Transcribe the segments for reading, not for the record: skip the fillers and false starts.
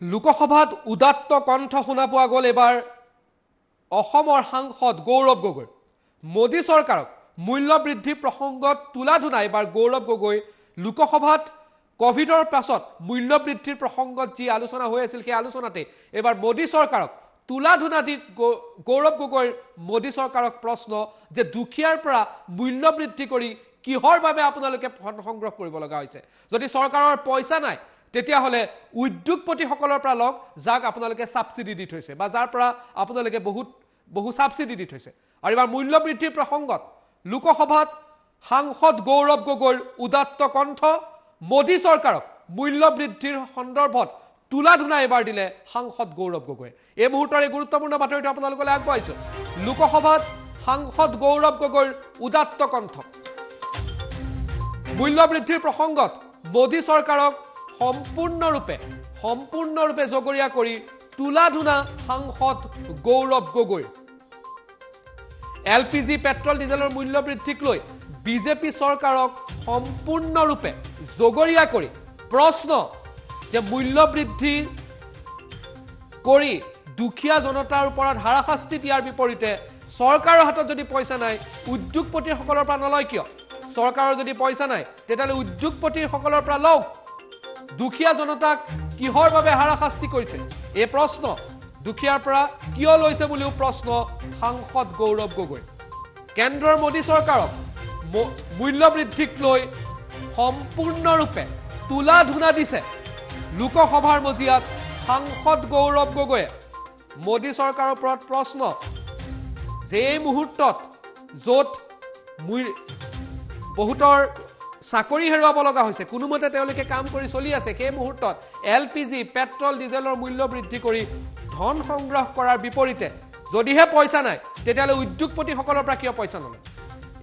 লোকসভাত উদাত্ত কণ্ঠ শুনা পোৱা গ'ল এবাৰ অসমৰ সাংসদ গৌৰৱ গগৈ মোদী চৰকাৰক মূল্য বৃদ্ধি প্ৰসংগত তুলাধুনা এবাৰ গৌৰৱ গগৈ লোকসভাত কোভিডৰ পাছত মূল্য বৃদ্ধিৰ প্ৰসংগত যি আলোচনা হৈ আছিল সেই আলোচনাতে এবাৰ মোদী চৰকাৰক তুলাধুনা দি গৌৰৱ গগৈৰ মোদী চৰকাৰক প্ৰশ্ন যে দুখীয়াৰ পৰা মূল্য বৃদ্ধি কৰি কিহৰ বাবে আপোনালোকে ফণ্ড সংগ্ৰহ কৰিব লগা হৈছে যদি চৰকাৰৰ পইচা নাই তেতিয়াহলে উদ্যোগপতিসকলৰ পৰা লওক যাক আপোনালোকে সাবসিডি দি থৈছে বা যাৰ পৰা আপোনালোকে বহু সাবসিডি দি থৈছে আৰু এবাৰ মূল্য বৃদ্ধিৰ প্ৰসংগত লোকসভাত সাংসদ গৌৰৱ গগৈৰ উদাত্ত কণ্ঠ মোদী চৰকাৰক মূল্য বৃদ্ধিৰ সন্দৰ্ভত তুলাধুনা এবাৰ দিলে সাংসদ গৌৰৱ গগৈ এই মুহূৰ্তৰ এই গুৰুত্বপূৰ্ণ বাতৰিটো আপোনালোকলৈ আগবঢ়াইছো লোকসভাত সাংসদ গৌৰৱ গগৈৰ উদাত্ত কণ্ঠ মূল্য বৃদ্ধিৰ প্ৰসংগত মোদী চৰকাৰক সম্পূৰ্ণৰূপে জগৰীয়া কৰি তুলাধুনা সাংসদ গৌৰৱ গগৈ এলপিজি পেট্ৰল ডিজেলৰ মূল্য বৃদ্ধিক লৈ বিজেপি চৰকাৰক সম্পূৰ্ণৰূপে জগৰীয়া কৰি প্ৰশ্ন যে মূল্য বৃদ্ধি কৰি দুখীয়া জনতাৰ ওপৰত হাৰাশাস্তি দিয়াৰ বিপৰীতে চৰকাৰৰ হাতত যদি পইচা নাই উদ্যোগপতিসকলৰ পৰা নলয় কিয় চৰকাৰৰ যদি পইচা নাই তেতিয়াহ'লে উদ্যোগপতিসকলৰ পৰা লওক দুখীয়া জনতাক কিহৰ বাবে হাৰাশাস্তি কৰিছে এই প্ৰশ্ন দুখীয়াৰ পৰা কিয় লৈছে বুলিও প্ৰশ্ন সাংসদ গৌৰৱ গগৈ কেন্দ্ৰৰ মোদী চৰকাৰক মূল্য বৃদ্ধিক লৈ সম্পূৰ্ণৰূপে তুলাধুনা দিছে লোকসভাৰ মজিয়াত সাংসদ গৌৰৱ গগৈয়ে মোদী চৰকাৰৰ ওপৰত প্ৰশ্ন যে এই মুহূৰ্তত য'ত বহুতৰ চাকৰি হেৰুৱাব লগা হৈছে কোনোমতে তেওঁলোকে কাম কৰি চলি আছে সেই মুহূৰ্তত এলপিজি পেট্ৰল ডিজেলৰ মূল্য বৃদ্ধি কৰি ধন সংগ্ৰহ কৰাৰ বিপৰীতে যদিহে পইচা নাই তেতিয়াহ'লে উদ্যোগপতিসকলৰ পৰা কিয় পইচা নলয়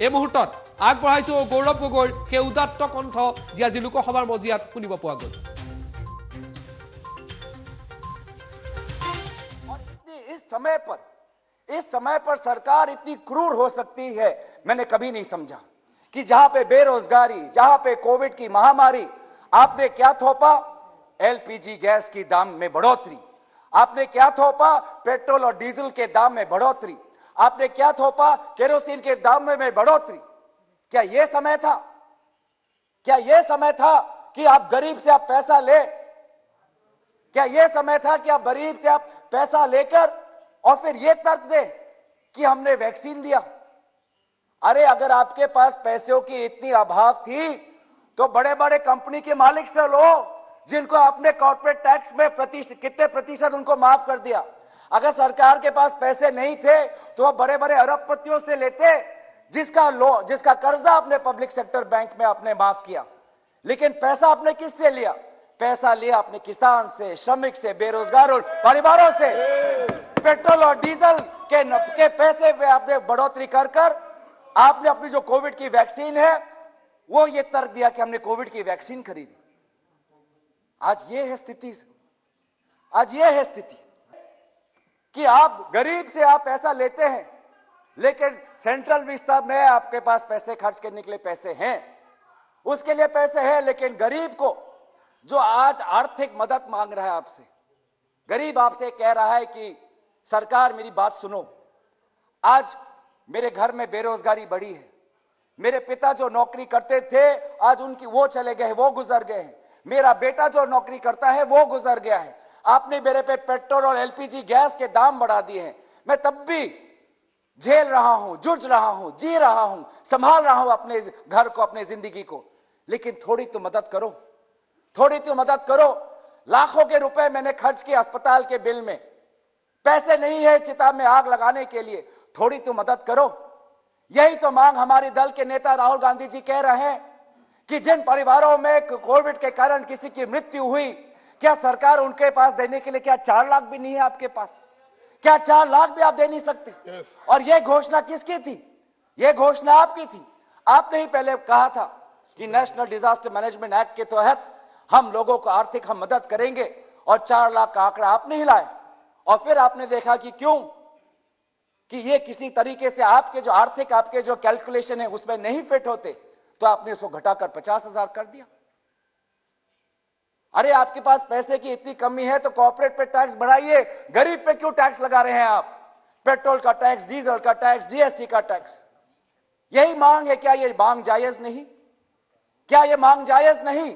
এই মুহূৰ্তত আগবঢ়াইছো গৌৰৱ গগৈৰ সেই উদাত্ত কণ্ঠ যি আজি লোকসভাৰ মজিয়াত শুনিব পোৱা গ'ল इस समय पर सरकार इतनी क्रूर हो सकती है मैंने कभी नहीं समझा कि जहां पे बेरोजगारी जहां पे कोविड की महामारी आपने क्या थोपा एलपीजी गैस की दाम में बढ़ोतरी आपने क्या थोपा पेट्रोल और डीजल के दाम में बढ़ोतरी आपने क्या थोपा केरोसिन के दाम में बढ़ोतरी क्या यह समय था कि आप गरीब से आप पैसा ले क्या यह समय था कि आप गरीब से आप पैसा लेकर और फिर यह तर्क दे कि हमने वैक्सीन दिया अरे अगर आपके पास पैसों की इतनी अभाव थी तो बड़े बड़े कंपनी के मालिक से लो जिनको आपने कॉर्पोरेट टैक्स में कितने प्रतिशत उनको माफ कर दिया अगर सरकार के पास पैसे नहीं थे तो वह बड़े बड़े अरबपतियों से लेते जिसका कर्जा आपने पब्लिक सेक्टर बैंक में आपने माफ किया लेकिन पैसा आपने किससे लिया पैसा लिया अपने किसान से श्रमिक से बेरोजगार और परिवारों से पेट्रोल और डीजल के पैसे में आपने बढ़ोतरी कर आपने अपनी जो कोविड की वैक्सीन है वो ये तर्क दिया कि हमने कोविड की वैक्सीन खरीदी आज ये है स्थिति कि आप गरीब से आप पैसा लेते हैं लेकिन सेंट्रल विस्तार में आपके पास पैसे खर्च करने के लिए पैसे हैं उसके लिए पैसे हैं लेकिन गरीब को जो आज आर्थिक मदद मांग रहा है आपसे गरीब आपसे कह रहा है कि सरकार मेरी बात सुनो आज मेरे घर में बेरोजगारी बढ़ी है मेरे पिता जो नौकरी करते थे आज उनकी वो चले गए वो गुजर गए हैं मेरा बेटा जो नौकरी करता है वो गुजर गया है आपने मेरे पे पेट्रोल और एलपीजी गैस के दाम बढ़ा दिए हैं मैं तब भी झेल रहा हूं जूझ रहा हूं जी रहा हूं संभाल रहा हूं अपने घर को अपने जिंदगी को लेकिन थोड़ी तो मदद करो लाखों के रुपए मैंने खर्च किए अस्पताल के बिल में पैसे नहीं है चिता में आग लगाने के लिए थोड़ी तो मदद करो यही तो मांग हमारे दल के नेता राहुल गांधी जी कह रहे हैं कि जिन परिवारों में कोविड के कारण किसी की मृत्यु हुई क्या सरकार उनके पास देने के लिए क्या 4 लाख भी नहीं है आपके पास क्या 4 लाख भी आप दे नहीं सकते और यह घोषणा किसकी थी यह घोषणा आपकी थी आपने ही पहले कहा था कि नेशनल डिजास्टर मैनेजमेंट एक्ट के तहत हम लोगों को आर्थिक हम मदद करेंगे और 4 लाख का आंकड़ा आपने हिलाया और फिर आपने देखा कि क्यों कि ये किसी तरीके से आपके जो आर्थिक आपके जो कैलकुलेशन है उसमें नहीं फिट होते तो आपने उसको घटाकर 50,000 कर दिया अरे आपके पास पैसे की इतनी कमी है तो कॉर्पोरेट पे टैक्स बढ़ाइए, गरीब पे क्यों टैक्स लगा रहे हैं आप? पेट्रोल का टैक्स, डीजल का टैक्स, जीएसटी का टैक्स, यही मांग है। क्या ये मांग जायज नहीं? क्या ये मांग जायज नहीं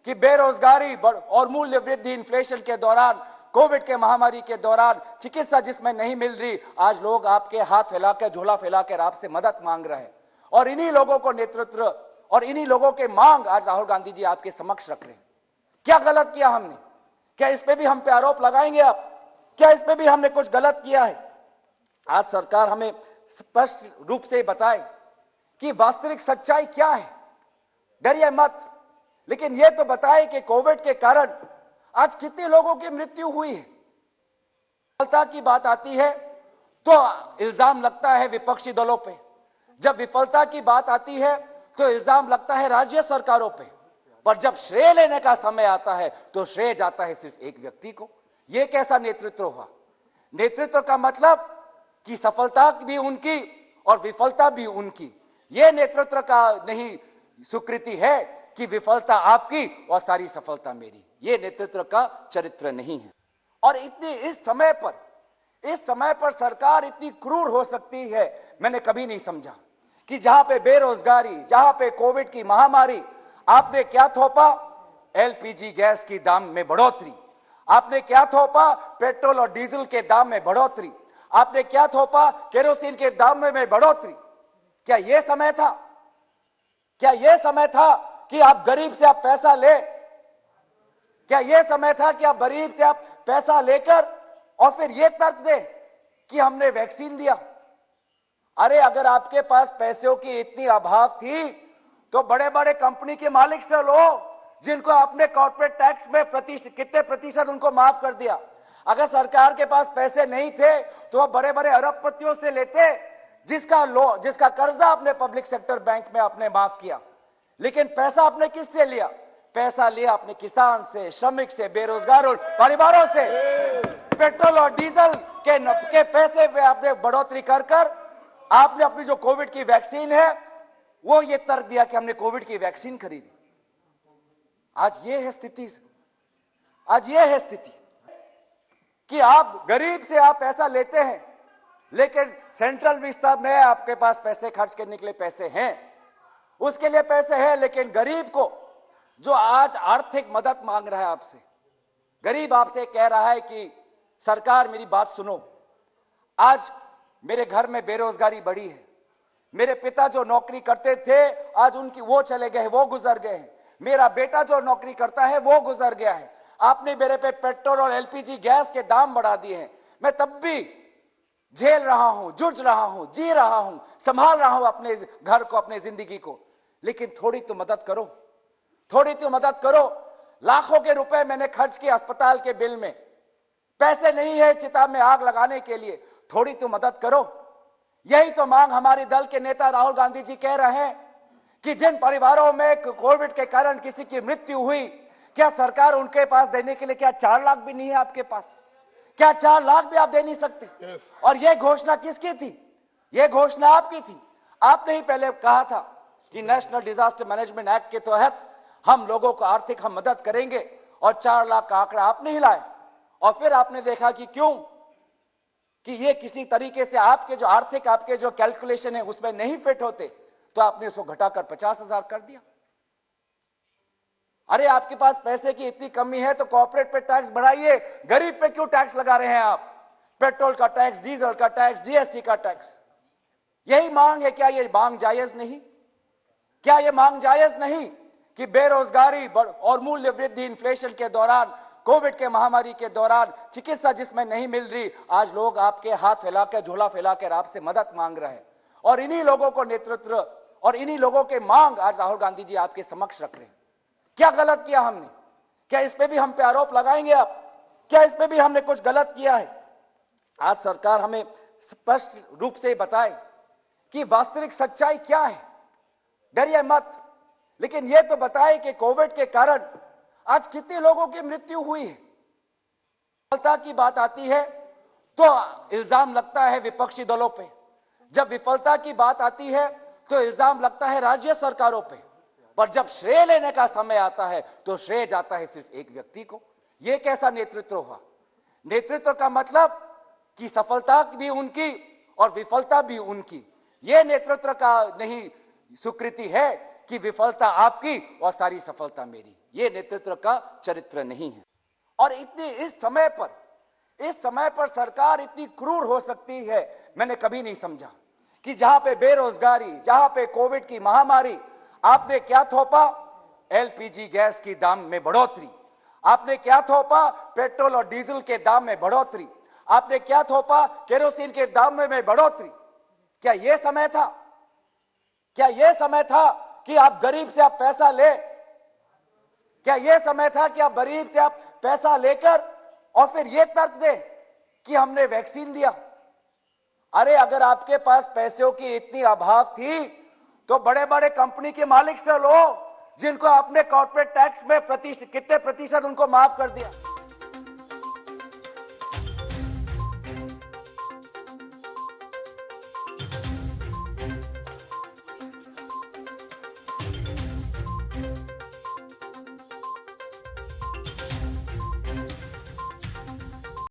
कि बेरोजगारी और मूल्य वृद्धि, इन्फ्लेशन के दौरान, कोविड के महामारी के दौरान चिकित्सा जिसमें नहीं मिल रही, आज लोग आपके हाथ फैलाकर, झोला फैलाकर आपसे मदद मांग रहे हैं। और इन्हीं लोगों को नेतृत्व और इन्हीं लोगों के मांग आज राहुल गांधी जी आपके समक्ष रख रहे हैं। क्या गलत किया हमने? क्या इस पे भी हम पे आरोप लगाएंगे आप? क्या इस पे भी हमने कुछ गलत किया है? आज सरकार हमें स्पष्ट रूप से बताए कि वास्तविक सच्चाई क्या है। डरिए मत, लेकिन यह तो बताए कि कोविड के कारण आज कितने लोगों की मृत्यु हुई है। विफलता की बात आती है तो इल्जाम लगता है विपक्षी दलों पे, जब विफलता की बात आती है तो इल्जाम लगता है राज्य सरकारों पे, पर जब श्रेय लेने का समय आता है तो श्रेय जाता है सिर्फ एक व्यक्ति को। यह कैसा नेतृत्व हुआ? नेतृत्व का मतलब कि सफलता भी उनकी और विफलता भी उनकी। यह नेतृत्व का नहीं स्वीकृति है कि विफलता आपकी और सारी सफलता मेरी। यह नेतृत्व का चरित्र नहीं है। और इस समय पर सरकार इतनी क्रूर हो सकती है, मैंने कभी नहीं समझा कि जहां पे बेरोजगारी, जहां पे कोविड की महामारी, आपने क्या थोपा? एलपीजी गैस की दाम में बढ़ोतरी। आपने क्या थोपा? पेट्रोल और डीजल के दाम में बढ़ोतरी। आपने क्या थोपा? केरोसिन के दाम में बढ़ोतरी। क्या यह समय था? क्या यह समय था कि आप गरीब से आप पैसा ले? क्या यह समय था कि आप गरीब से आप पैसा लेकर और फिर यह तर्क दे कि हमने वैक्सीन दिया? अरे अगर आपके पास पैसों की इतनी अभाव थी तो बड़े बड़े कंपनी के मालिक से लो, जिनको आपने कॉर्पोरेट टैक्स में कितने प्रतिशत उनको माफ कर दिया। अगर सरकार के पास पैसे नहीं थे तो वह बड़े बड़े अरबपतियों से लेते, जिसका कर्जा आपने पब्लिक सेक्टर बैंक में आपने माफ किया। लेकिन पैसा आपने किससे लिया? पैसा लिया अपने किसान से, श्रमिक से, बेरोजगार परिवारों से। पेट्रोल और डीजल के पैसे में आपने बढ़ोतरी कर आपने अपनी जो कोविड की वैक्सीन है वो ये तर्क दिया कि हमने कोविड की वैक्सीन खरीदी। आज ये है स्थिति, आज ये है स्थिति कि आप गरीब से आप पैसा लेते हैं, लेकिन सेंट्रल विस्तार में आपके पास पैसे खर्च करने के लिए पैसे हैं, उसके लिए पैसे हैं, लेकिन गरीब को जो आज आर्थिक मदद मांग रहा है आपसे, गरीब आपसे कह रहा है कि सरकार मेरी बात सुनो, आज मेरे घर में बेरोजगारी बढ़ी है, मेरे पिता जो नौकरी करते थे आज उनकी वो चले गए, वो गुजर गए हैं, मेरा बेटा जो नौकरी करता है वो गुजर गया है, आपने मेरे पे पेट्रोल और एलपीजी गैस के दाम बढ़ा दिए हैं, मैं तब भी झेल रहा हूं, जूझ रहा हूं, जी रहा हूं, संभाल रहा हूं अपने घर को, अपने जिंदगी को, लेकिन थोड़ी तो मदद करो, थोड़ी तो मदद करो। लाखों के रुपए मैंने खर्च किए अस्पताल के बिल में, पैसे नहीं है चिता में आग लगाने के लिए, थोड़ी तो मदद करो। यही तो मांग हमारे दल के नेता राहुल गांधी जी कह रहे हैं कि जिन परिवारों में कोविड के कारण किसी की मृत्यु हुई, क्या सरकार उनके पास देने के लिए क्या 4 लाख भी नहीं है आपके पास? क्या 4 लाख भी आप दे नहीं सकते? और यह घोषणा किसकी थी? यह घोषणा आपकी थी। आपने ही पहले कहा था कि नेशनल डिजास्टर मैनेजमेंट एक्ट के तहत हम लोगों को आर्थिक हम मदद करेंगे, और 4 लाख का आंकड़ा आपने ही लाया। और फिर आपने देखा कि क्यों कि ये किसी तरीके से आपके जो आर्थिक आपके जो कैलकुलेशन है उसमें नहीं फिट होते, तो आपने उसको घटाकर 50,000 कर दिया। अरे आपके पास पैसे की इतनी कमी है तो कॉर्पोरेट पे टैक्स बढ़ाइए, गरीब पे क्यों टैक्स लगा रहे हैं आप? पेट्रोल का टैक्स, डीजल का टैक्स, जीएसटी का टैक्स, यही मांग है। क्या ये मांग जायज नहीं? क्या ये मांग जायज नहीं कि बेरोजगारी और मूल्य वृद्धि, इन्फ्लेशन के दौरान, कोविड के महामारी के दौरान चिकित्सा जिसमें नहीं मिल रही, आज लोग आपके हाथ फैलाकर, झोला फैलाकर आपसे मदद मांग रहे हैं। और इन्हीं लोगों को नेतृत्व और इन्हीं लोगों के मांग आज राहुल गांधी जी आपके समक्ष रख रहे हैं। क्या गलत किया हमने? क्या इस पे भी हम पे आरोप लगाएंगे आप? क्या इस पे भी हमने कुछ गलत किया है? आज सरकार हमें स्पष्ट रूप से बताए कि वास्तविक सच्चाई क्या है। डरिए मत, लेकिन यह तो बताए कि कोविड के कारण आज कितने लोगों की मृत्यु हुई है। विफलता की बात आती है तो इल्जाम लगता है विपक्षी दलों पे, जब विफलता की बात आती है तो इल्जाम लगता है राज्य सरकारों पे, पर जब श्रेय लेने का समय आता है तो श्रेय जाता है सिर्फ एक व्यक्ति को। यह कैसा नेतृत्व हुआ? नेतृत्व का मतलब कि सफलता भी उनकी और विफलता भी उनकी। यह नेतृत्व का नहीं स्वीकृति है कि विफलता आपकी और सारी सफलता मेरी। यह नेतृत्व का चरित्र नहीं है। और इस समय पर सरकार इतनी क्रूर हो सकती है, मैंने कभी नहीं समझा। कि जहां पे बेरोजगारी, जहां पे कोविड की महामारी, आपने क्या थोपा? एलपीजी गैस की दाम में बढ़ोतरी। आपने क्या थोपा? पेट्रोल और डीजल के दाम में बढ़ोतरी। आपने क्या थोपा? केरोसिन के दाम में बढ़ोतरी। क्या यह समय था? क्या यह समय था कि आप गरीब से आप पैसा ले? क्या यह समय था कि आप गरीब से आप पैसा लेकर और फिर यह तर्क दे कि हमने वैक्सीन दिया? अरे अगर आपके पास पैसों की इतनी अभाव थी तो बड़े बड़े कंपनी के मालिक से लो, जिनको आपने कॉर्पोरेट टैक्स में कितने प्रतिशत उनको माफ कर दिया।